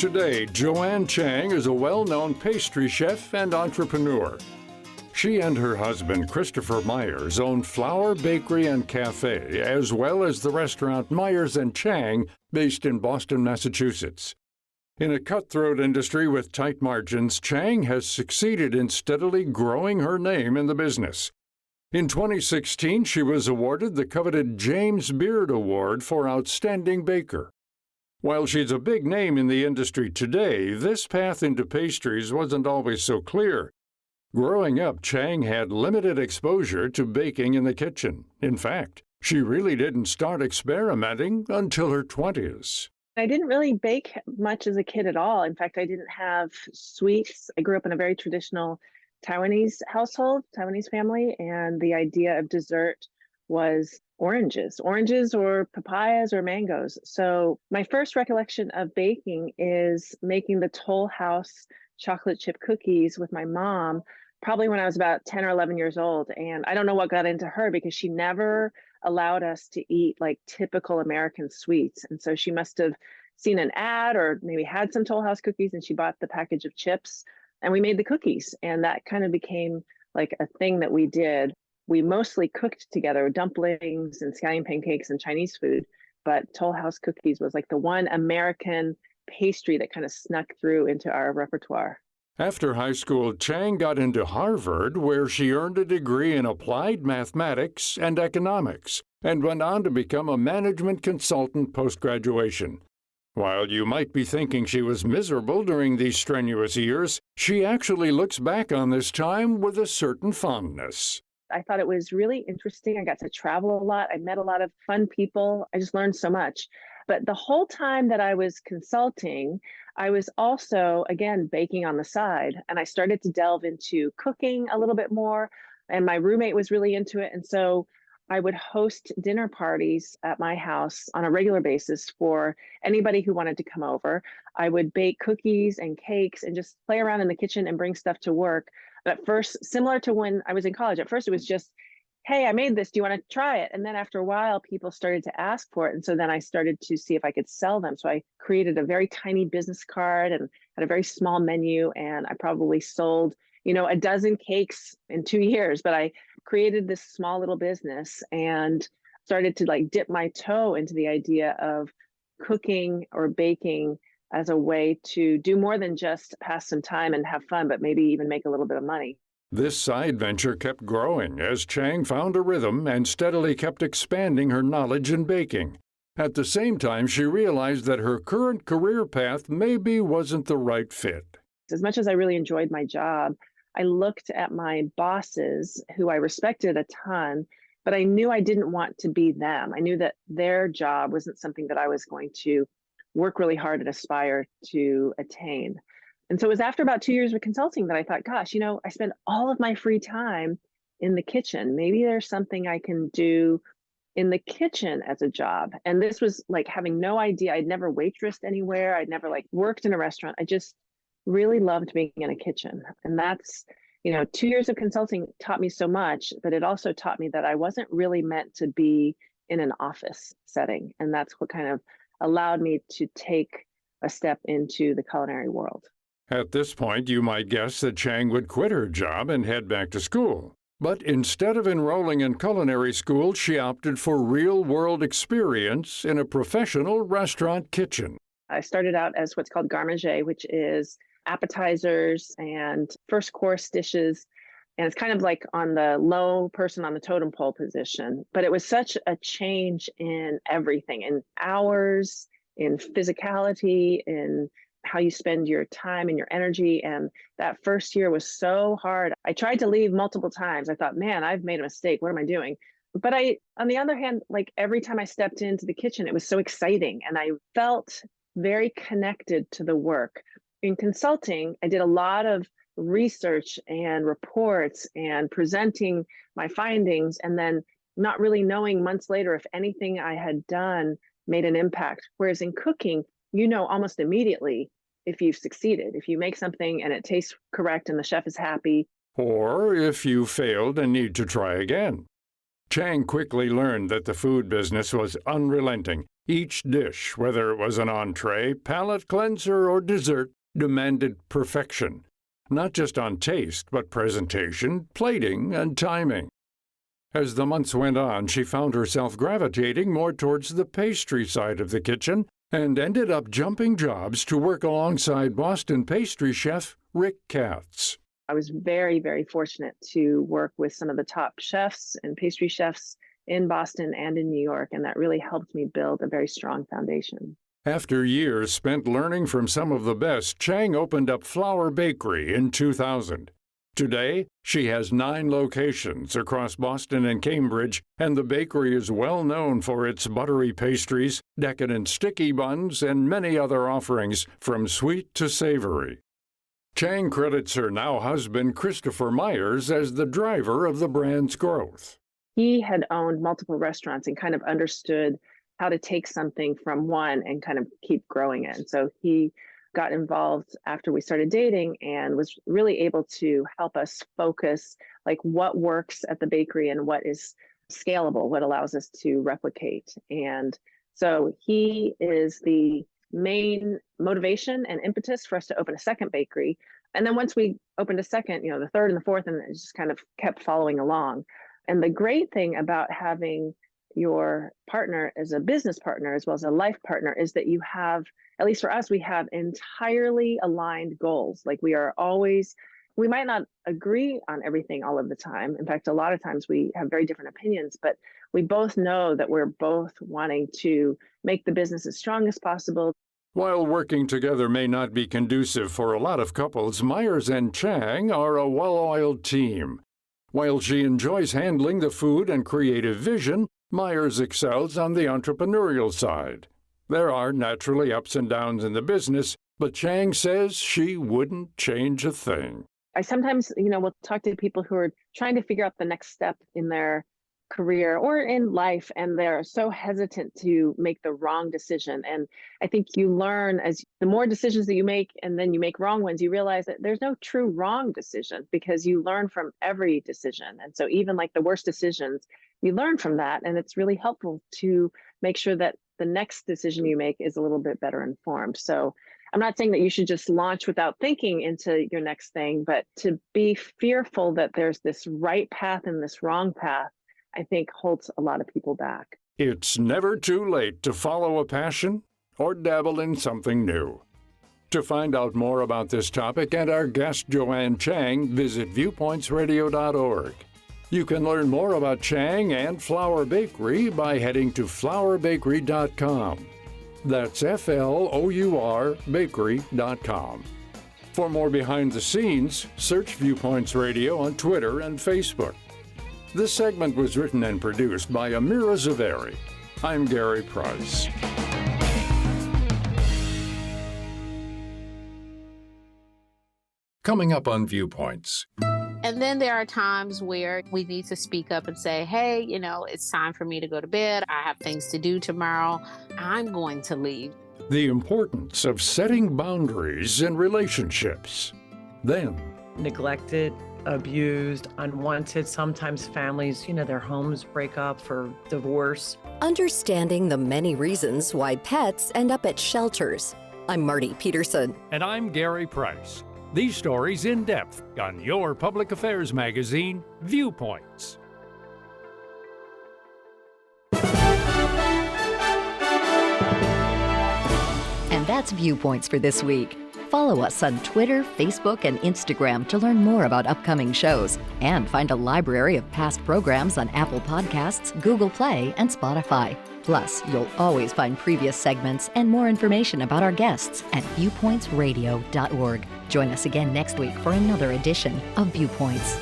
Today, Joanne Chang is a well-known pastry chef and entrepreneur. She and her husband, Christopher Myers, own Flour Bakery and Cafe, as well as the restaurant Myers and Chang, based in Boston, Massachusetts. In a cutthroat industry with tight margins, Chang has succeeded in steadily growing her name in the business. In 2016, she was awarded the coveted James Beard Award for Outstanding Baker. While she's a big name in the industry today, this path into pastries wasn't always so clear. Growing up, Chang had limited exposure to baking in the kitchen. In fact, she really didn't start experimenting until her 20s. I didn't really bake much as a kid at all. In fact, I didn't have sweets. I grew up in a very traditional Taiwanese household, Taiwanese family, and the idea of dessert was oranges or papayas or mangoes. So my first recollection of baking is making the Toll House chocolate chip cookies with my mom, probably when I was about 10 or 11 years old. And I don't know what got into her because she never allowed us to eat like typical American sweets. And so she must have seen an ad or maybe had some Toll House cookies and she bought the package of chips and we made the cookies. And that kind of became like a thing that we did. We mostly cooked together, dumplings and scallion pancakes and Chinese food, but Toll House cookies was like the one American pastry that kind of snuck through into our repertoire. After high school, Chang got into Harvard, where she earned a degree in applied mathematics and economics, and went on to become a management consultant post-graduation. While you might be thinking she was miserable during these strenuous years, she actually looks back on this time with a certain fondness. I thought it was really interesting. I got to travel a lot. I met a lot of fun people. I just learned so much. But the whole time that I was consulting, I was also, again, baking on the side. And I started to delve into cooking a little bit more. And my roommate was really into it. And so I would host dinner parties at my house on a regular basis for anybody who wanted to come over. I would bake cookies and cakes and just play around in the kitchen and bring stuff to work. At first, similar to when I was in college, at first it was just, hey, I made this. Do you want to try it? And then after a while, people started to ask for it. And so then I started to see if I could sell them. So I created a very tiny business card and had a very small menu. And I probably sold, a dozen cakes in 2 years. But I created this small little business and started to like dip my toe into the idea of cooking or baking as a way to do more than just pass some time and have fun, but maybe even make a little bit of money. This side venture kept growing as Chang found a rhythm and steadily kept expanding her knowledge in baking. At the same time, she realized that her current career path maybe wasn't the right fit. As much as I really enjoyed my job, I looked at my bosses, who I respected a ton, but I knew I didn't want to be them. I knew that their job wasn't something that I was going to work really hard and aspire to attain. And so it was after about 2 years of consulting that I thought, gosh, I spend all of my free time in the kitchen. Maybe there's something I can do in the kitchen as a job. And this was like having no idea. I'd never waitressed anywhere. I'd never worked in a restaurant. I just really loved being in a kitchen. And that's, 2 years of consulting taught me so much, but it also taught me that I wasn't really meant to be in an office setting. And that's what kind of allowed me to take a step into the culinary world. At this point, you might guess that Chang would quit her job and head back to school. But instead of enrolling in culinary school, she opted for real-world experience in a professional restaurant kitchen. I started out as what's called garde manger, which is appetizers and first course dishes. And it's kind of like on the low person on the totem pole position. But it was such a change in everything, in hours, in physicality, in how you spend your time and your energy. And that first year was so hard. I tried to leave multiple times. I thought, man, I've made a mistake. What am I doing? But on the other hand, every time I stepped into the kitchen, it was so exciting. And I felt very connected to the work. In consulting, I did a lot of research and reports and presenting my findings, and then not really knowing months later if anything I had done made an impact. Whereas in cooking, almost immediately if you've succeeded, if you make something and it tastes correct and the chef is happy. Or if you failed and need to try again. Chang quickly learned that the food business was unrelenting, Each dish, whether it was an entree, palate cleanser, or dessert, demanded perfection, not just on taste, but presentation, plating, and timing. As the months went on, she found herself gravitating more towards the pastry side of the kitchen and ended up jumping jobs to work alongside Boston pastry chef Rick Katz. I was very, very fortunate to work with some of the top chefs and pastry chefs in Boston and in New York, and that really helped me build a very strong foundation. After years spent learning from some of the best, Chang opened up Flour Bakery in 2000. Today, she has 9 locations across Boston and Cambridge, and the bakery is well known for its buttery pastries, decadent sticky buns, and many other offerings from sweet to savory. Chang credits her now husband, Christopher Myers, as the driver of the brand's growth. He had owned multiple restaurants and kind of understood how to take something from one and kind of keep growing it. And so he got involved after we started dating and was really able to help us focus like what works at the bakery and what is scalable, what allows us to replicate. And so he is the main motivation and impetus for us to open a second bakery. And then once we opened a second, the third and the fourth, and it just kind of kept following along. And the great thing about having your partner as a business partner as well as a life partner is that you have, at least for us, we have entirely aligned goals. Like we might not agree on everything all of the time. In fact, a lot of times we have very different opinions, but we both know that we're both wanting to make the business as strong as possible. While working together may not be conducive for a lot of couples, Myers and Chang are a well-oiled team. While she enjoys handling the food and creative vision, Myers excels on the entrepreneurial side. There are naturally ups and downs in the business, but Chang says she wouldn't change a thing. I sometimes, will talk to people who are trying to figure out the next step in their career or in life, and they're so hesitant to make the wrong decision. And I think you learn as the more decisions that you make and then you make wrong ones, you realize that there's no true wrong decision because you learn from every decision. And so even like the worst decisions, you learn from that. And it's really helpful to make sure that the next decision you make is a little bit better informed. So I'm not saying that you should just launch without thinking into your next thing, but to be fearful that there's this right path and this wrong path, I think holds a lot of people back. It's never too late to follow a passion or dabble in something new. To find out more about this topic and our guest Joanne Chang, visit viewpointsradio.org. You can learn more about Chang and Flour Bakery by heading to flourbakery.com. That's FLOUR bakery.com. For more behind the scenes, search Viewpoints Radio on Twitter and Facebook. This segment was written and produced by Amira Zaveri. I'm Gary Price. Coming up on Viewpoints. And then there are times where we need to speak up and say, hey, it's time for me to go to bed. I have things to do tomorrow. I'm going to leave. The importance of setting boundaries in relationships. Then, neglected, abused, unwanted. Sometimes families, their homes break up for divorce. Understanding the many reasons why pets end up at shelters. I'm Marty Peterson. And I'm Gary Price. These stories in depth on your public affairs magazine, Viewpoints. And that's Viewpoints for this week. Follow us on Twitter, Facebook, and Instagram to learn more about upcoming shows and find a library of past programs on Apple Podcasts, Google Play, and Spotify. Plus, you'll always find previous segments and more information about our guests at viewpointsradio.org. Join us again next week for another edition of Viewpoints.